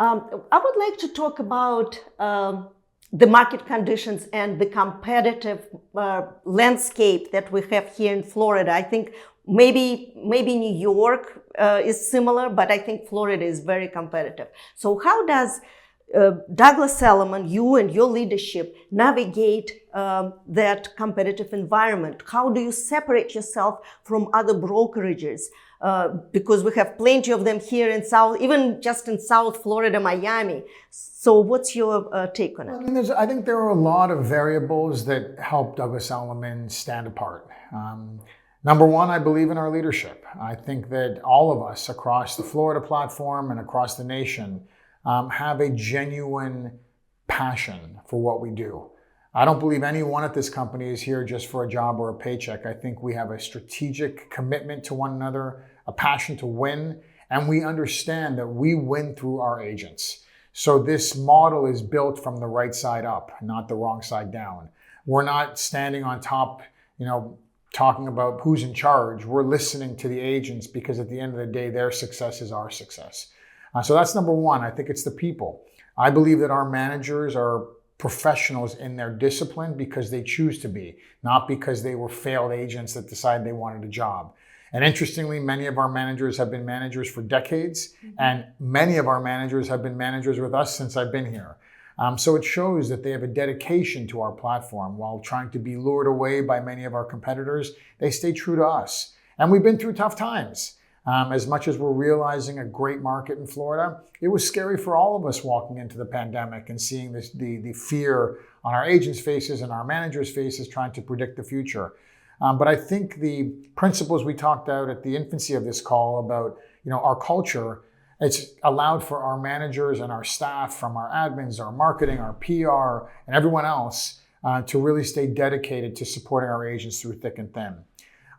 I would like to talk about the market conditions and the competitive landscape that we have here in Florida. I think maybe New York is similar, but I think Florida is very competitive. So how does Douglas Elliman, you and your leadership, navigate that competitive environment? How do you separate yourself from other brokerages? Because we have plenty of them here in even just in South Florida, Miami. So what's your take on it? I mean, I think there are a lot of variables that help Douglas Elliman stand apart. Number one, I believe in our leadership. I think that all of us across the Florida platform and across the nation have a genuine passion for what we do. I don't believe anyone at this company is here just for a job or a paycheck. I think we have a strategic commitment to one another, a passion to win, and we understand that we win through our agents. So this model is built from the right side up, not the wrong side down. We're not standing on top, talking about who's in charge. We're listening to the agents because at the end of the day, their success is our success. So that's number one. I think it's the people. I believe that our managers are professionals in their discipline because they choose to be, not because they were failed agents that decided they wanted a job. And interestingly, many of our managers have been managers for decades, and many of our managers have been managers with us since I've been here. So it shows that they have a dedication to our platform. While trying to be lured away by many of our competitors, they stay true to us. And we've been through tough times. As much as we're realizing a great market in Florida, it was scary for all of us walking into the pandemic and seeing the fear on our agents' faces and our managers' faces trying to predict the future. But I think the principles we talked out at the infancy of this call about our culture, it's allowed for our managers and our staff, from our admins, our marketing, our PR, and everyone else to really stay dedicated to supporting our agents through thick and thin.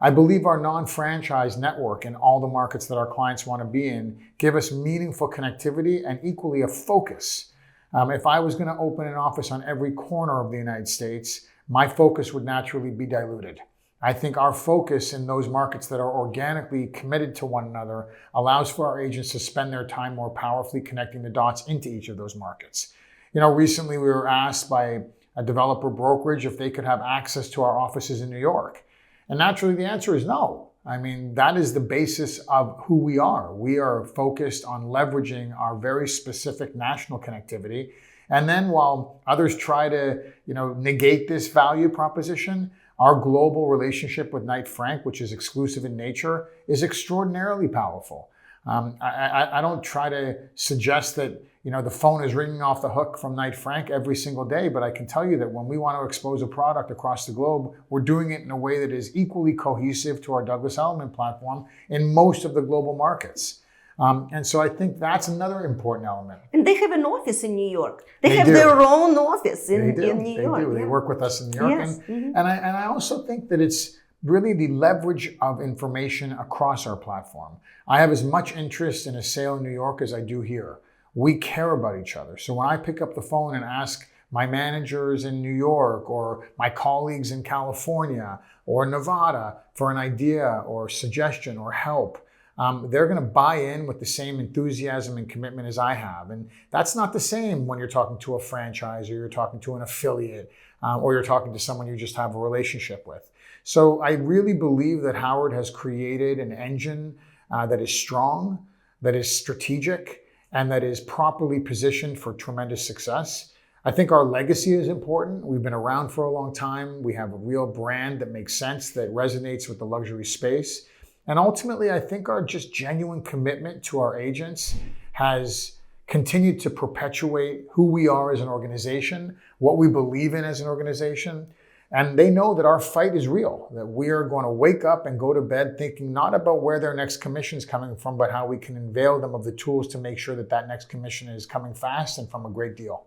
I believe our non-franchise network in all the markets that our clients want to be in give us meaningful connectivity and equally a focus. If I was going to open an office on every corner of the United States, my focus would naturally be diluted. I think our focus in those markets that are organically committed to one another allows for our agents to spend their time more powerfully connecting the dots into each of those markets. Recently we were asked by a developer brokerage if they could have access to our offices in New York. And naturally, the answer is no. I mean, that is the basis of who we are. We are focused on leveraging our very specific national connectivity. And then while others try to, negate this value proposition, our global relationship with Knight Frank, which is exclusive in nature, is extraordinarily powerful. I don't try to suggest that the phone is ringing off the hook from Knight Frank every single day, but I can tell you that when we want to expose a product across the globe, we're doing it in a way that is equally cohesive to our Douglas Elliman platform in most of the global markets. And so I think that's another important element. And they have an office in New York. They have their own office in New York. They do. They work with us in New York. Yes. And I also think that it's really the leverage of information across our platform. I have as much interest in a sale in New York as I do here. We care about each other. So when I pick up the phone and ask my managers in New York or my colleagues in California or Nevada for an idea or suggestion or help, they're going to buy in with the same enthusiasm and commitment as I have. And that's not the same when you're talking to a franchise or you're talking to an affiliate or you're talking to someone you just have a relationship with. So I really believe that Howard has created an engine that is strong, that is strategic, and that is properly positioned for tremendous success. I think our legacy is important. We've been around for a long time. We have a real brand that makes sense, that resonates with the luxury space. And ultimately, I think our just genuine commitment to our agents has continued to perpetuate who we are as an organization, what we believe in as an organization. And they know that our fight is real, that we are going to wake up and go to bed thinking not about where their next commission is coming from, but how we can avail them of the tools to make sure that that next commission is coming fast and from a great deal.